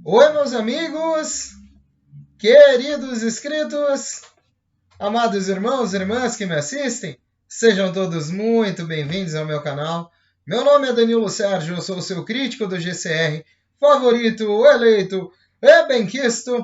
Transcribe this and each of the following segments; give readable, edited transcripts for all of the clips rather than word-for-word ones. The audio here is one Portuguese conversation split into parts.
Oi, meus amigos, queridos inscritos, amados irmãos e irmãs que me assistem, sejam todos muito bem-vindos ao meu canal. Meu nome é Danilo Sérgio, eu sou o seu crítico do GCR, favorito, eleito e benquisto.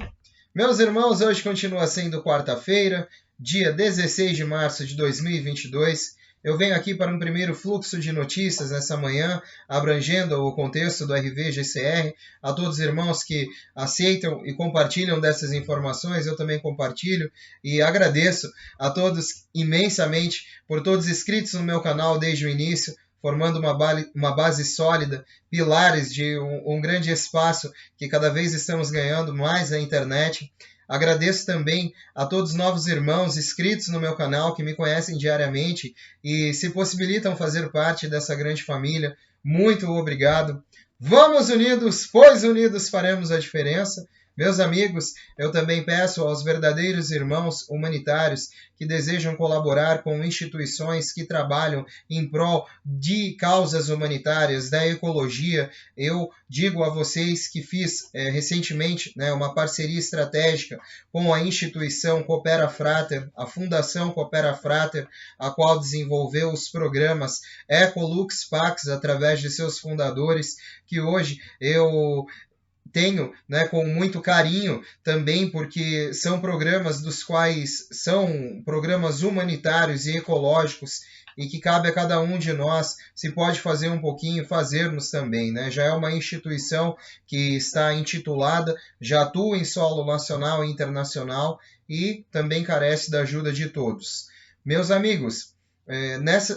Meus irmãos, hoje continua sendo quarta-feira, dia 16 de março de 2022. Eu venho aqui para um primeiro fluxo de notícias nessa manhã, abrangendo o contexto do RV-GCR. A todos os irmãos que aceitam e compartilham dessas informações, eu também compartilho e agradeço a todos imensamente por todos inscritos no meu canal desde o início, formando uma base sólida, pilares de um grande espaço que cada vez estamos ganhando mais na internet. Agradeço também a todos os novos irmãos inscritos no meu canal que me conhecem diariamente e se possibilitam fazer parte dessa grande família. Muito obrigado. Vamos unidos, pois unidos faremos a diferença. Meus amigos, eu também peço aos verdadeiros irmãos humanitários que desejam colaborar com instituições que trabalham em prol de causas humanitárias, da ecologia. Eu digo a vocês que fiz recentemente uma parceria estratégica com a instituição Coopera Frater, a Fundação Coopera Frater, a qual desenvolveu os programas Ecolux Pax através de seus fundadores, que hoje eu tenho com muito carinho também, porque são programas dos quais são programas humanitários e ecológicos e que cabe a cada um de nós, se pode fazer um pouquinho, fazermos também. Já é uma instituição que está intitulada, já atua em solo nacional e internacional e também carece da ajuda de todos. Meus amigos,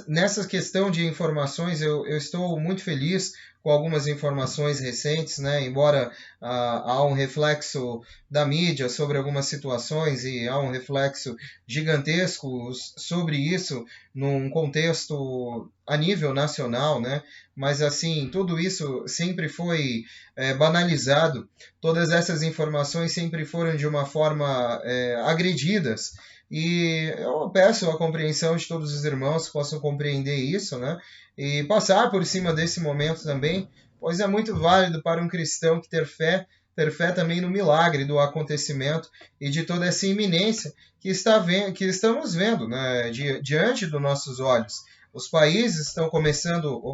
nessa questão de informações, eu estou muito feliz com algumas informações recentes, embora há um reflexo da mídia sobre algumas situações e há um reflexo gigantesco sobre isso num contexto a nível nacional, mas assim, tudo isso sempre foi banalizado, todas essas informações sempre foram de uma forma agredidas. E eu peço a compreensão de todos os irmãos que possam compreender isso, e passar por cima desse momento também, pois é muito válido para um cristão que ter fé também no milagre do acontecimento e de toda essa iminência que estamos vendo diante dos nossos olhos. Os países estão começando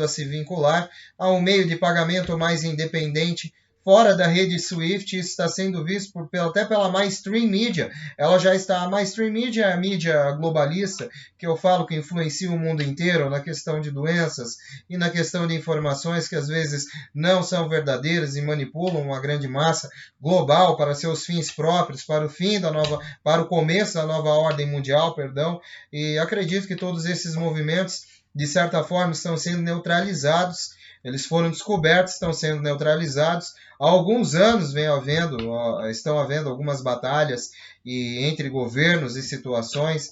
a se vincular a um meio de pagamento mais independente, fora da rede SWIFT. Isso está sendo visto até pela mainstream media. A mainstream media é a mídia globalista, que eu falo que influencia o mundo inteiro na questão de doenças e na questão de informações que às vezes não são verdadeiras e manipulam uma grande massa global para seus fins próprios, para o começo da nova ordem mundial, e acredito que todos esses movimentos, de certa forma, estão sendo neutralizados. Eles foram descobertos, estão sendo neutralizados. Há alguns anos estão havendo algumas batalhas entre governos e situações,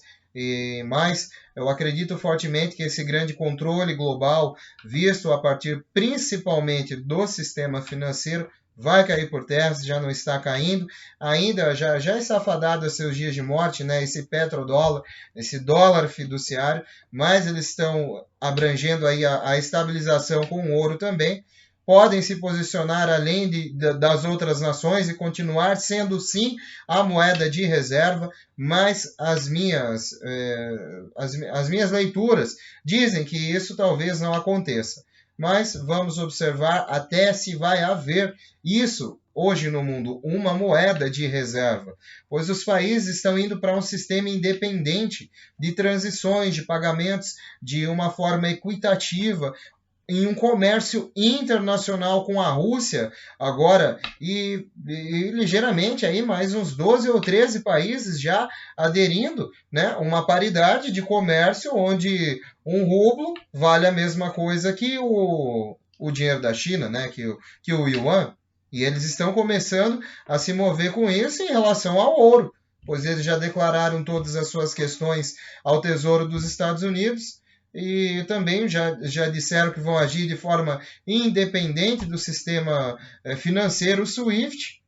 mas eu acredito fortemente que esse grande controle global, visto a partir principalmente do sistema financeiro, vai cair por terra, já não está caindo, ainda já está fadado a seus dias de morte, esse petrodólar, esse dólar fiduciário, mas eles estão abrangendo aí a estabilização com o ouro também, podem se posicionar além das outras nações e continuar sendo sim a moeda de reserva, mas as minhas leituras dizem que isso talvez não aconteça. Mas vamos observar até se vai haver isso hoje no mundo, uma moeda de reserva, pois os países estão indo para um sistema independente de transições, de pagamentos de uma forma equitativa, em um comércio internacional com a Rússia agora, e ligeiramente aí mais uns 12 ou 13 países já aderindo, uma paridade de comércio onde um rublo vale a mesma coisa que o dinheiro da China, que o yuan, e eles estão começando a se mover com isso em relação ao ouro, pois eles já declararam todas as suas questões ao Tesouro dos Estados Unidos, e também já disseram que vão agir de forma independente do sistema financeiro SWIFT,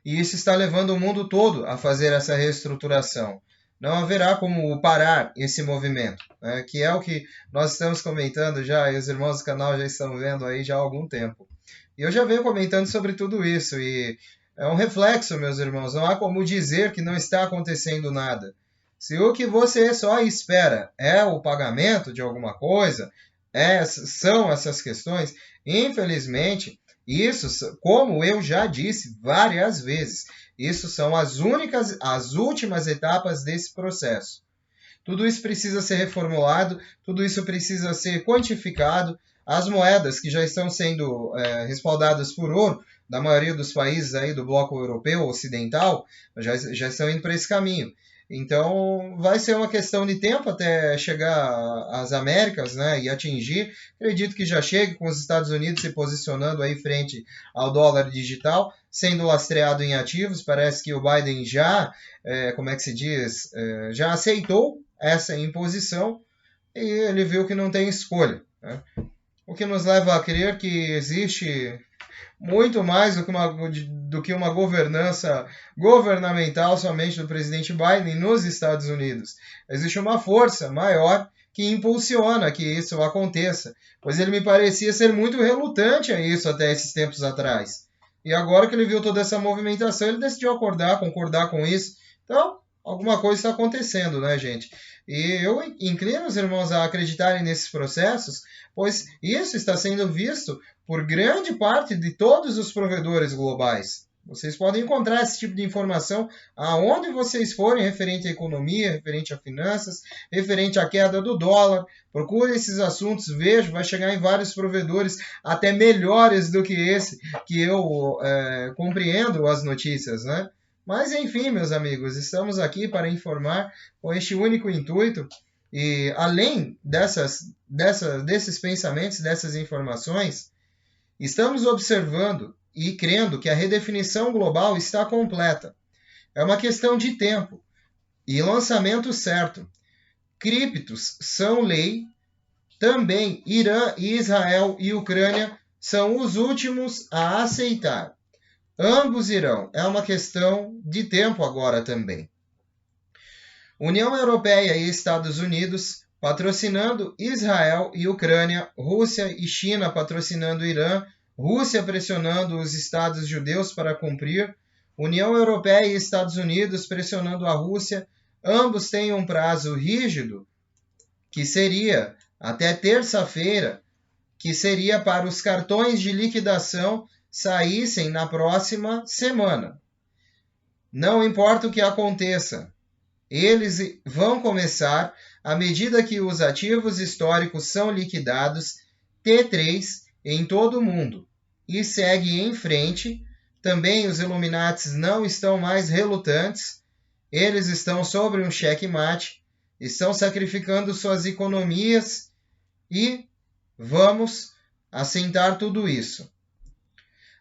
e isso está levando o mundo todo a fazer essa reestruturação. Não haverá como parar esse movimento, que é o que nós estamos comentando já, e os irmãos do canal já estão vendo aí já há algum tempo. E eu já venho comentando sobre tudo isso, e é um reflexo, meus irmãos, não há como dizer que não está acontecendo nada. Se o que você só espera é o pagamento de alguma coisa, são essas questões, infelizmente, isso, como eu já disse várias vezes, isso são as últimas etapas desse processo. Tudo isso precisa ser reformulado, tudo isso precisa ser quantificado. As moedas que já estão sendo respaldadas por ouro, da maioria dos países aí do bloco europeu ocidental, já estão indo para esse caminho. Então, vai ser uma questão de tempo até chegar às Américas, né, e atingir. Acredito que já chegue com os Estados Unidos se posicionando aí frente ao dólar digital, sendo lastreado em ativos. Parece que o Biden já, como é que se diz, já aceitou essa imposição e ele viu que não tem escolha, né? O que nos leva a crer que existe muito mais do que uma governança governamental somente do presidente Biden nos Estados Unidos. Existe uma força maior que impulsiona que isso aconteça, pois ele me parecia ser muito relutante a isso até esses tempos atrás. E agora que ele viu toda essa movimentação, ele decidiu concordar com isso. Então, alguma coisa está acontecendo, né, gente? E eu inclino os irmãos a acreditarem nesses processos, pois isso está sendo visto por grande parte de todos os provedores globais. Vocês podem encontrar esse tipo de informação aonde vocês forem, referente à economia, referente a finanças, referente à queda do dólar. Procure esses assuntos, veja, vai chegar em vários provedores até melhores do que esse que eu compreendo as notícias, né? Mas enfim, meus amigos, estamos aqui para informar com este único intuito. E além desses pensamentos, dessas informações, estamos observando e crendo que a redefinição global está completa. É uma questão de tempo e lançamento certo. Criptos são lei. Também Irã, Israel e Ucrânia são os últimos a aceitar. Ambos irão. É uma questão de tempo agora também. União Europeia e Estados Unidos patrocinando Israel e Ucrânia, Rússia e China patrocinando Irã, Rússia pressionando os Estados judeus para cumprir, União Europeia e Estados Unidos pressionando a Rússia. Ambos têm um prazo rígido, que seria até terça-feira, que seria para os cartões de liquidação saíssem na próxima semana. Não importa o que aconteça, eles vão começar, à medida que os ativos históricos são liquidados, T3 em todo o mundo. E segue em frente. Também os Illuminates não estão mais relutantes, eles estão sobre um checkmate, estão sacrificando suas economias e vamos assentar tudo isso.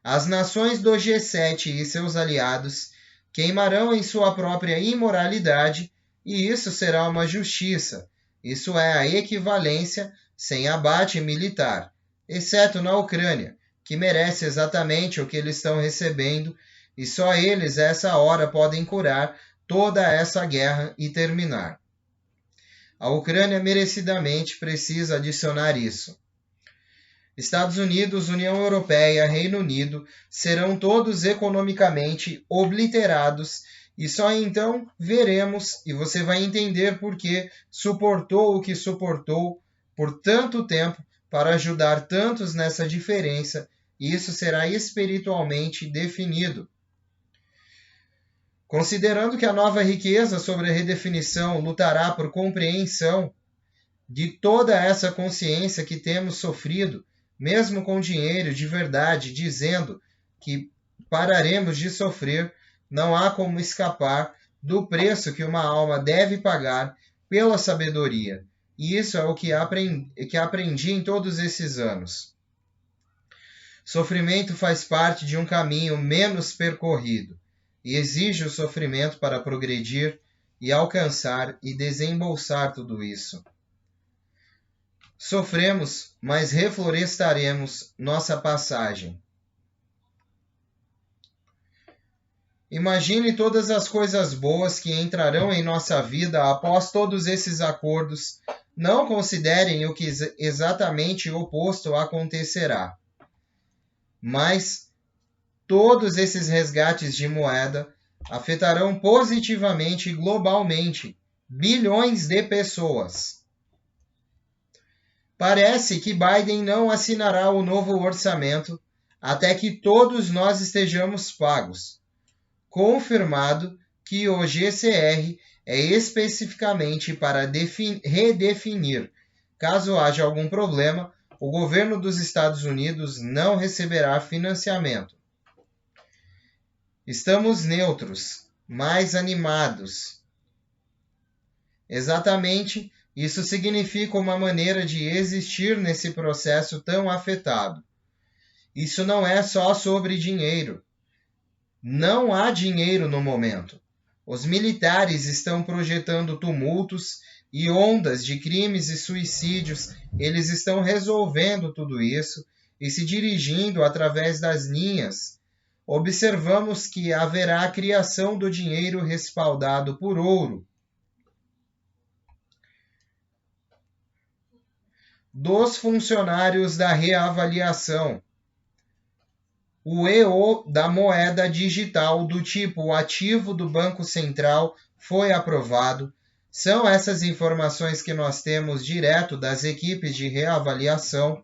As nações do G7 e seus aliados queimarão em sua própria imoralidade, e isso será uma justiça. Isso é a equivalência sem abate militar, exceto na Ucrânia, que merece exatamente o que eles estão recebendo, e só eles, essa hora, podem curar toda essa guerra e terminar. A Ucrânia merecidamente precisa adicionar isso. Estados Unidos, União Europeia, Reino Unido serão todos economicamente obliterados e só então veremos e você vai entender por que suportou o que suportou por tanto tempo para ajudar tantos nessa diferença, e isso será espiritualmente definido. Considerando que a nova riqueza sobre a redefinição lutará por compreensão de toda essa consciência que temos sofrido, mesmo com dinheiro de verdade, dizendo que pararemos de sofrer, não há como escapar do preço que uma alma deve pagar pela sabedoria. E isso é o que aprendi em todos esses anos. Sofrimento faz parte de um caminho menos percorrido e exige o sofrimento para progredir e alcançar e desembolsar tudo isso. Sofremos, mas reflorestaremos nossa passagem. Imagine todas as coisas boas que entrarão em nossa vida após todos esses acordos. Não considerem o que exatamente oposto acontecerá. mas todos esses resgates de moeda afetarão positivamente e globalmente bilhões de pessoas. Parece que Biden não assinará o novo orçamento até que todos nós estejamos pagos. Confirmado que o GCR é especificamente para redefinir. Caso haja algum problema, o governo dos Estados Unidos não receberá financiamento. Estamos neutros, mais animados. Exatamente, isso significa uma maneira de existir nesse processo tão afetado. Isso não é só sobre dinheiro. Não há dinheiro no momento. Os militares estão projetando tumultos e ondas de crimes e suicídios. Eles estão resolvendo tudo isso e se dirigindo através das linhas. Observamos que haverá a criação do dinheiro respaldado por ouro. Dos funcionários da reavaliação. O EO da moeda digital do tipo ativo do Banco Central foi aprovado. São essas informações que nós temos direto das equipes de reavaliação.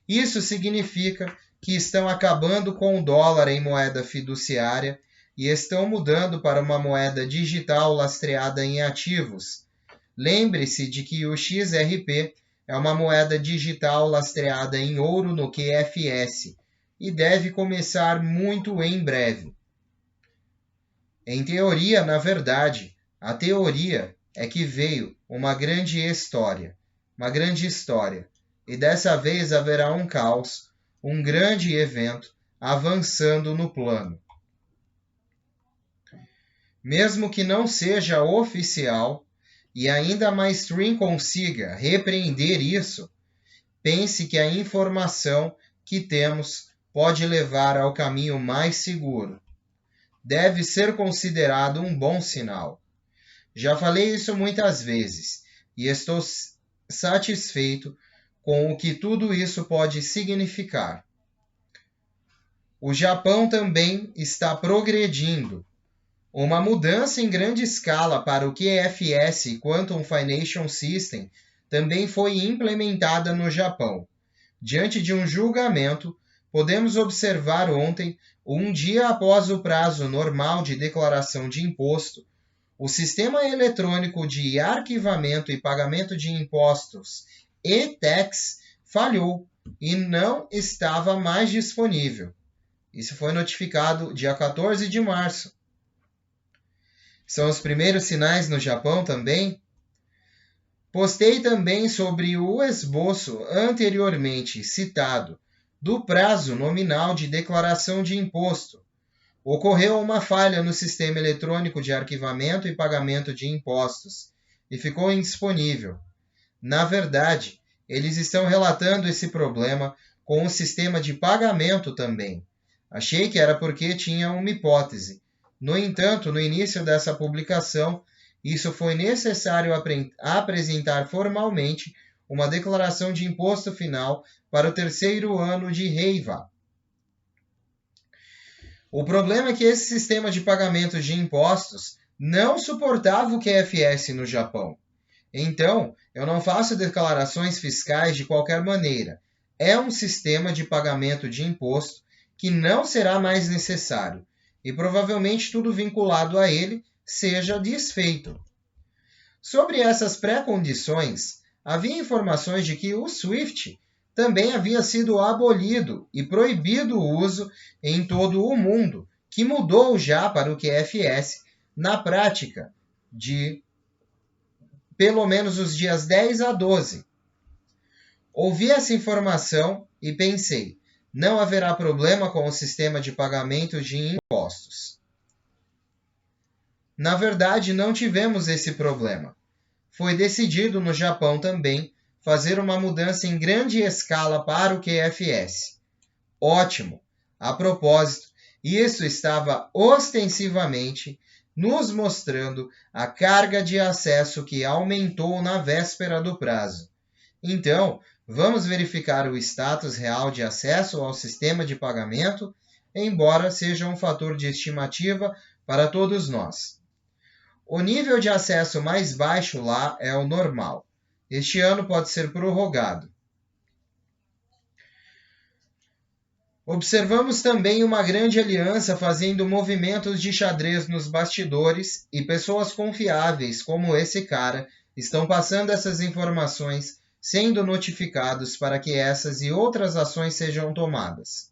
Isso significa que estão acabando com o dólar em moeda fiduciária e estão mudando para uma moeda digital lastreada em ativos. Lembre-se de que o XRP é uma moeda digital lastreada em ouro no QFS e deve começar muito em breve. Em teoria, na verdade, a teoria é que veio uma grande história, e dessa vez haverá um caos, um grande evento avançando no plano. Mesmo que não seja oficial e ainda a mainstream consiga repreender isso, pense que a informação que temos pode levar ao caminho mais seguro. Deve ser considerado um bom sinal. Já falei isso muitas vezes e estou satisfeito com o que tudo isso pode significar. O Japão também está progredindo. Uma mudança em grande escala para o QFS Quantum Financial System também foi implementada no Japão. Diante de um julgamento, podemos observar ontem, um dia após o prazo normal de declaração de imposto, o sistema eletrônico de arquivamento e pagamento de impostos e-tax falhou e não estava mais disponível. Isso foi notificado dia 14 de março. São os primeiros sinais no Japão também? Postei também sobre o esboço anteriormente citado do prazo nominal de declaração de imposto. Ocorreu uma falha no sistema eletrônico de arquivamento e pagamento de impostos e ficou indisponível. Na verdade, eles estão relatando esse problema com o sistema de pagamento também. Achei que era porque tinha uma hipótese. No entanto, no início dessa publicação, isso foi necessário apresentar formalmente uma declaração de imposto final para o terceiro ano de Reiva. O problema é que esse sistema de pagamento de impostos não suportava o QFS no Japão. Então, eu não faço declarações fiscais de qualquer maneira. É um sistema de pagamento de imposto que não será mais necessário e provavelmente tudo vinculado a ele seja desfeito. Sobre essas pré-condições, havia informações de que o SWIFT também havia sido abolido e proibido o uso em todo o mundo, que mudou já para o QFS na prática de pelo menos os dias 10 a 12. Ouvi essa informação e pensei, não haverá problema com o sistema de pagamento de impostos. Na verdade, não tivemos esse problema. Foi decidido no Japão também fazer uma mudança em grande escala para o QFS. Ótimo! A propósito, isso estava ostensivamente nos mostrando a carga de acesso que aumentou na véspera do prazo. Então, Vamos verificar o status real de acesso ao sistema de pagamento, embora seja um fator de estimativa para todos nós. O nível de acesso mais baixo lá é o normal. Este ano pode ser prorrogado. Observamos também uma grande aliança fazendo movimentos de xadrez nos bastidores e pessoas confiáveis como esse cara estão passando essas informações, sendo notificados para que essas e outras ações sejam tomadas.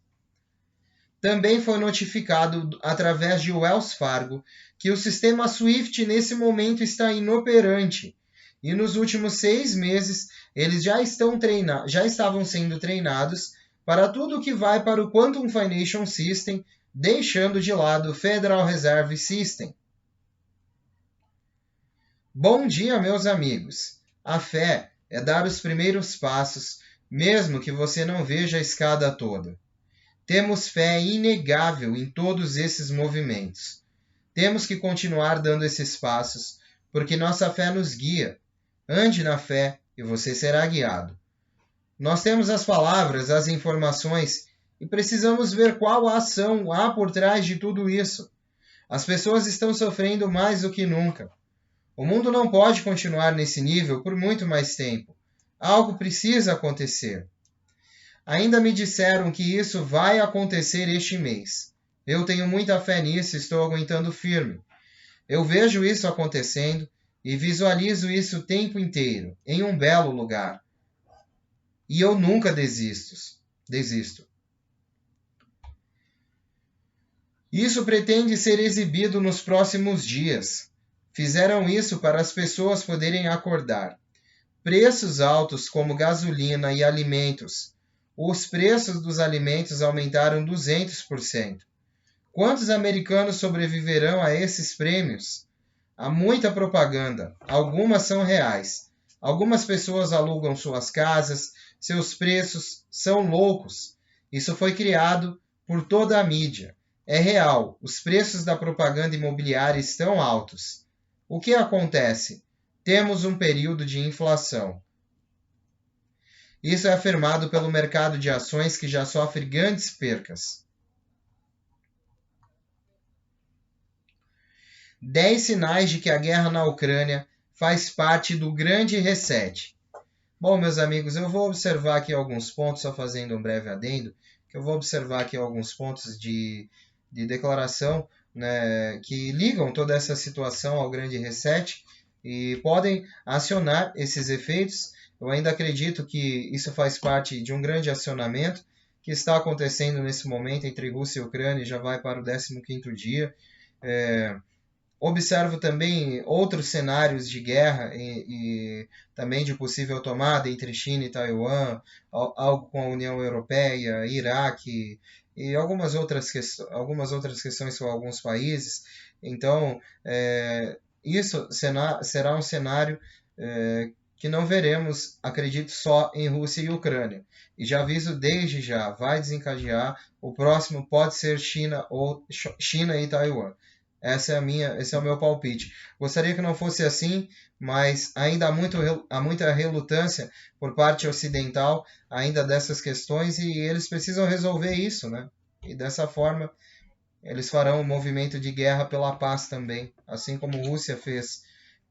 Também foi notificado através de Wells Fargo que o sistema SWIFT nesse momento está inoperante e nos últimos 6 meses eles já estavam sendo treinados para tudo que vai para o Quantum Financial System, deixando de lado o Federal Reserve System. Bom dia, meus amigos! A fé é dar os primeiros passos, mesmo que você não veja a escada toda. Temos fé inegável em todos esses movimentos. Temos que continuar dando esses passos, porque nossa fé nos guia. Ande na fé e você será guiado. Nós temos as palavras, as informações e precisamos ver qual ação há por trás de tudo isso. As pessoas estão sofrendo mais do que nunca. O mundo não pode continuar nesse nível por muito mais tempo. Algo precisa acontecer. Ainda me disseram que isso vai acontecer este mês. Eu tenho muita fé nisso e estou aguentando firme. Eu vejo isso acontecendo e visualizo isso o tempo inteiro, em um belo lugar. E eu nunca desisto. Isso pretende ser exibido nos próximos dias. Fizeram isso para as pessoas poderem acordar. Preços altos como gasolina e alimentos. Os preços dos alimentos aumentaram 200%. Quantos americanos sobreviverão a esses prêmios? Há muita propaganda. Algumas são reais. Algumas pessoas alugam suas casas. Seus preços são loucos. Isso foi criado por toda a mídia. É real. Os preços da propaganda imobiliária estão altos. O que acontece? Temos um período de inflação. Isso é afirmado pelo mercado de ações que já sofre grandes percas. 10 sinais de que a guerra na Ucrânia faz parte do grande reset. Bom, meus amigos, eu vou observar aqui alguns pontos, só fazendo um breve adendo, que eu vou observar aqui alguns pontos de declaração, né, que ligam toda essa situação ao grande reset e podem acionar esses efeitos. Eu ainda acredito que isso faz parte de um grande acionamento que está acontecendo nesse momento entre Rússia e Ucrânia e já vai para o 15º dia. Observo também outros cenários de guerra e também de possível tomada entre China e Taiwan, algo com a União Europeia, Iraque e algumas outras questões com alguns países. Então, isso será um cenário que não veremos, acredito, só em Rússia e Ucrânia. E já aviso desde já, vai desencadear. O próximo pode ser China e Taiwan. Esse é o meu palpite. Gostaria que não fosse assim, mas ainda há muita relutância por parte ocidental ainda dessas questões e eles precisam resolver isso, né? E dessa forma eles farão um movimento de guerra pela paz também, assim como a Rússia fez.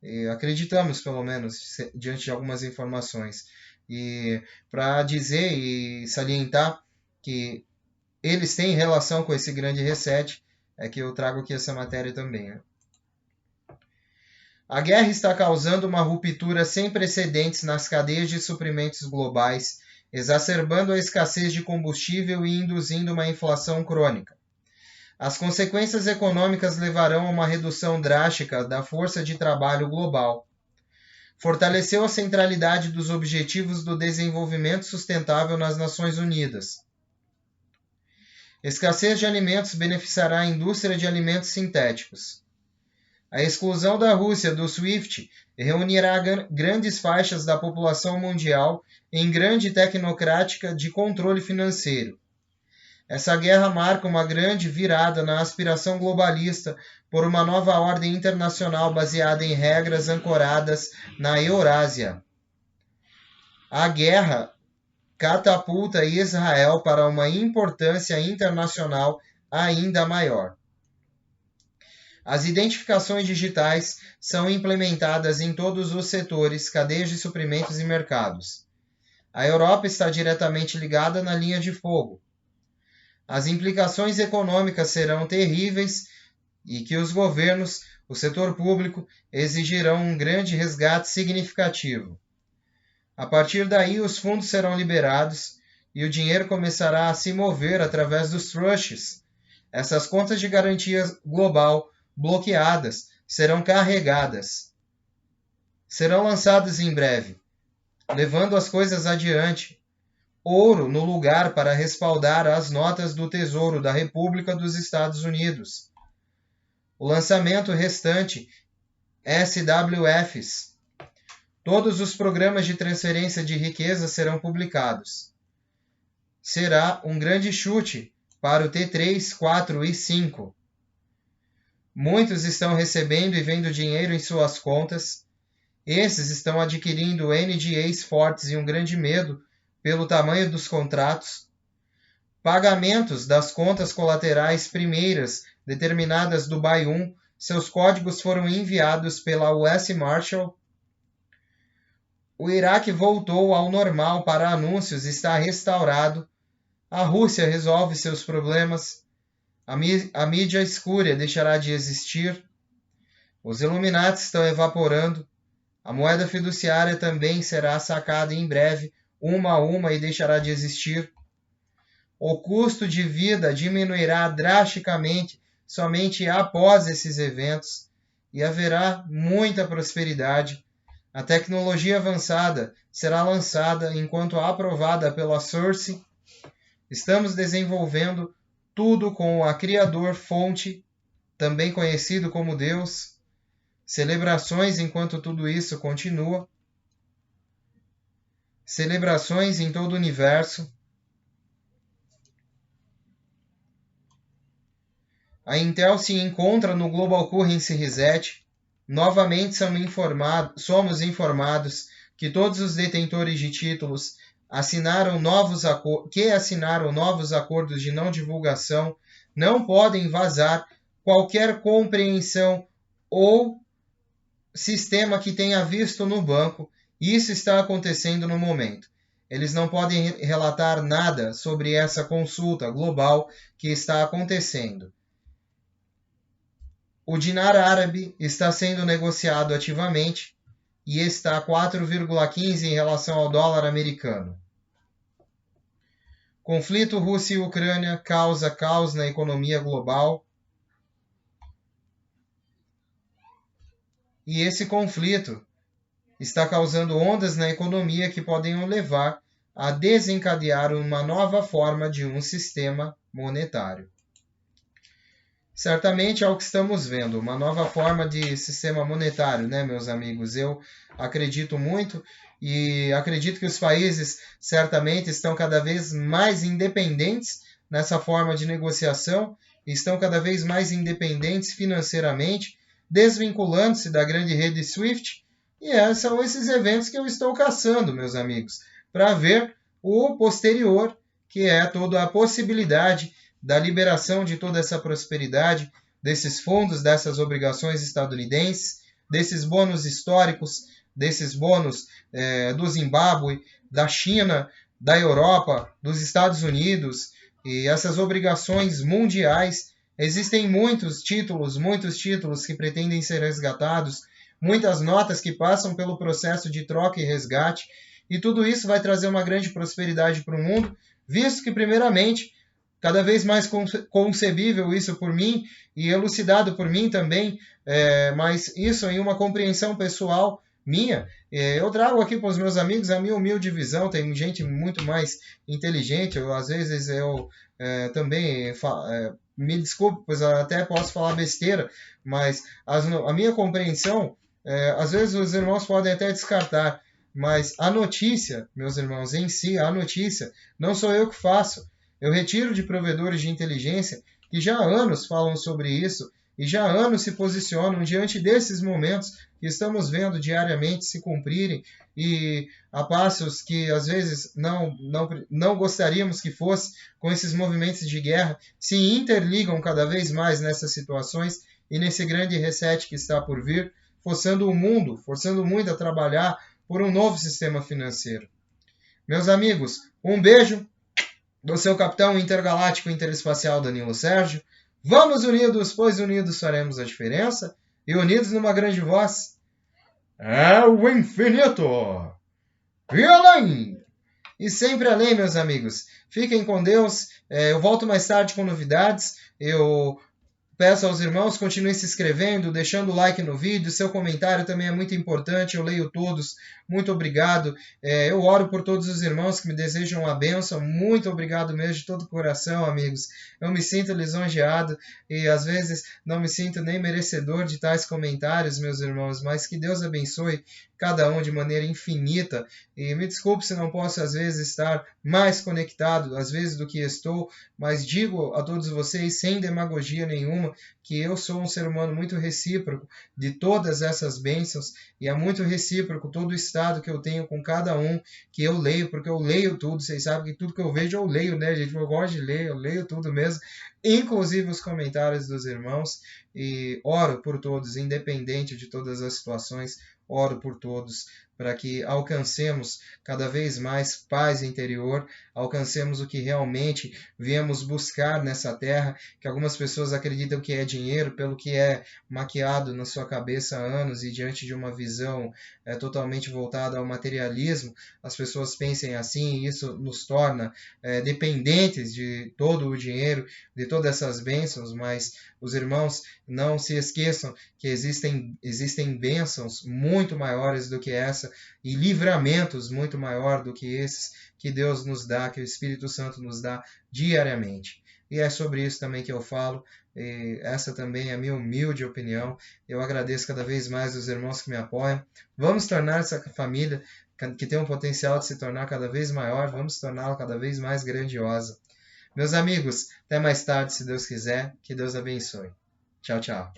E acreditamos, pelo menos, diante de algumas informações. E para dizer e salientar que eles têm relação com esse grande reset, é que eu trago aqui essa matéria também. Né? A guerra está causando uma ruptura sem precedentes nas cadeias de suprimentos globais, exacerbando a escassez de combustível e induzindo uma inflação crônica. As consequências econômicas levarão a uma redução drástica da força de trabalho global. Fortaleceu a centralidade dos Objetivos do Desenvolvimento Sustentável nas Nações Unidas. Escassez de alimentos beneficiará a indústria de alimentos sintéticos. A exclusão da Rússia do SWIFT reunirá grandes faixas da população mundial em grande tecnocrática de controle financeiro. Essa guerra marca uma grande virada na aspiração globalista por uma nova ordem internacional baseada em regras ancoradas na Eurásia. A guerra catapulta Israel para uma importância internacional ainda maior. As identificações digitais são implementadas em todos os setores, cadeias de suprimentos e mercados. A Europa está diretamente ligada na linha de fogo. As implicações econômicas serão terríveis e que os governos, o setor público, exigirão um grande resgate significativo. A partir daí, os fundos serão liberados e o dinheiro começará a se mover através dos trusts. Essas contas de garantia global bloqueadas serão carregadas. Serão lançadas em breve, levando as coisas adiante. Ouro no lugar para respaldar as notas do Tesouro da República dos Estados Unidos. O lançamento restante, SWFs. Todos os programas de transferência de riqueza serão publicados. Será um grande chute para o T3, 4 e 5. Muitos estão recebendo e vendo dinheiro em suas contas. Esses estão adquirindo NDAs fortes e um grande medo pelo tamanho dos contratos. Pagamentos das contas colaterais primeiras determinadas Dubai 1, seus códigos foram enviados pela US Marshal. O Iraque voltou ao normal para anúncios e está restaurado. A Rússia resolve seus problemas. A mídia escura deixará de existir. Os Illuminati estão evaporando. A moeda fiduciária também será sacada em breve, uma a uma, e deixará de existir. O custo de vida diminuirá drasticamente somente após esses eventos e haverá muita prosperidade. A tecnologia avançada será lançada enquanto aprovada pela Source. Estamos desenvolvendo tudo com a Criador-fonte, também conhecido como Deus. Celebrações enquanto tudo isso continua. Celebrações em todo o universo. A Intel se encontra no Global Currency Reset. Novamente somos informados que todos os detentores de títulos assinaram novos acordos de não divulgação, não podem vazar qualquer compreensão ou sistema que tenha visto no banco. Isso está acontecendo no momento. Eles não podem relatar nada sobre essa consulta global que está acontecendo. O dinar árabe está sendo negociado ativamente e está 4,15 em relação ao dólar americano. Conflito Rússia e Ucrânia causa caos na economia global. E esse conflito está causando ondas na economia que podem o levar a desencadear uma nova forma de um sistema monetário. Certamente é o que estamos vendo, uma nova forma de sistema monetário, né, meus amigos? Eu acredito muito e acredito que os países certamente estão cada vez mais independentes nessa forma de negociação, estão cada vez mais independentes financeiramente, desvinculando-se da grande rede SWIFT, e são esses eventos que eu estou caçando, meus amigos, para ver o posterior, que é toda a possibilidade da liberação de toda essa prosperidade, desses fundos, dessas obrigações estadunidenses, desses bônus históricos, desses bônus do Zimbábue, da China, da Europa, dos Estados Unidos, e essas obrigações mundiais. Existem muitos títulos que pretendem ser resgatados, muitas notas que passam pelo processo de troca e resgate, e tudo isso vai trazer uma grande prosperidade para o mundo, visto que, primeiramente, cada vez mais concebível isso por mim e elucidado por mim também, mas isso em uma compreensão pessoal minha. Eu trago aqui para os meus amigos a minha humilde visão, tem gente muito mais inteligente, às vezes eu também me desculpe, pois eu até posso falar besteira, mas a minha compreensão, às vezes os irmãos podem até descartar, mas a notícia, meus irmãos, em si, a notícia, não sou eu que faço. Eu retiro de provedores de inteligência que já há anos falam sobre isso e já há anos se posicionam diante desses momentos que estamos vendo diariamente se cumprirem e a passos que às vezes não gostaríamos que fosse, com esses movimentos de guerra, se interligam cada vez mais nessas situações e nesse grande reset que está por vir, forçando o mundo, forçando muito a trabalhar por um novo sistema financeiro. Meus amigos, um beijo do seu capitão intergaláctico interespacial Danilo Sérgio. Vamos unidos, pois unidos faremos a diferença, e unidos numa grande voz. É o infinito! E além! E sempre além, meus amigos. Fiquem com Deus. Eu volto mais tarde com novidades. Eu peço aos irmãos, continuem se inscrevendo, deixando o like no vídeo, seu comentário também é muito importante, eu leio todos, muito obrigado. Eu oro por todos os irmãos que me desejam a bênção, muito obrigado mesmo, de todo o coração, amigos. Eu me sinto lisonjeado e às vezes não me sinto nem merecedor de tais comentários, meus irmãos, mas que Deus abençoe cada um de maneira infinita. E me desculpe se não posso às vezes estar mais conectado, às vezes do que estou, mas digo a todos vocês, sem demagogia nenhuma, que eu sou um ser humano muito recíproco de todas essas bênçãos, e é muito recíproco todo o estado que eu tenho com cada um que eu leio, porque eu leio tudo, vocês sabem que tudo que eu vejo eu leio, né, gente? Eu gosto de ler, eu leio tudo mesmo, inclusive os comentários dos irmãos, e oro por todos, independente de todas as situações, oro por todos, para que alcancemos cada vez mais paz interior, alcancemos o que realmente viemos buscar nessa terra, que algumas pessoas acreditam que é dinheiro, pelo que é maquiado na sua cabeça há anos e diante de uma visão totalmente voltada ao materialismo, as pessoas pensem assim e isso nos torna dependentes de todo o dinheiro, de todas essas bênçãos, mas os irmãos não se esqueçam que existem bênçãos muito maiores do que essa e livramentos muito maior do que esses que Deus nos dá, que o Espírito Santo nos dá diariamente. E é sobre isso também que eu falo, e essa também é a minha humilde opinião. Eu agradeço cada vez mais os irmãos que me apoiam. Vamos tornar essa família, que tem um potencial de se tornar cada vez maior, vamos torná-la cada vez mais grandiosa. Meus amigos, até mais tarde, se Deus quiser. Que Deus abençoe. Tchau, tchau.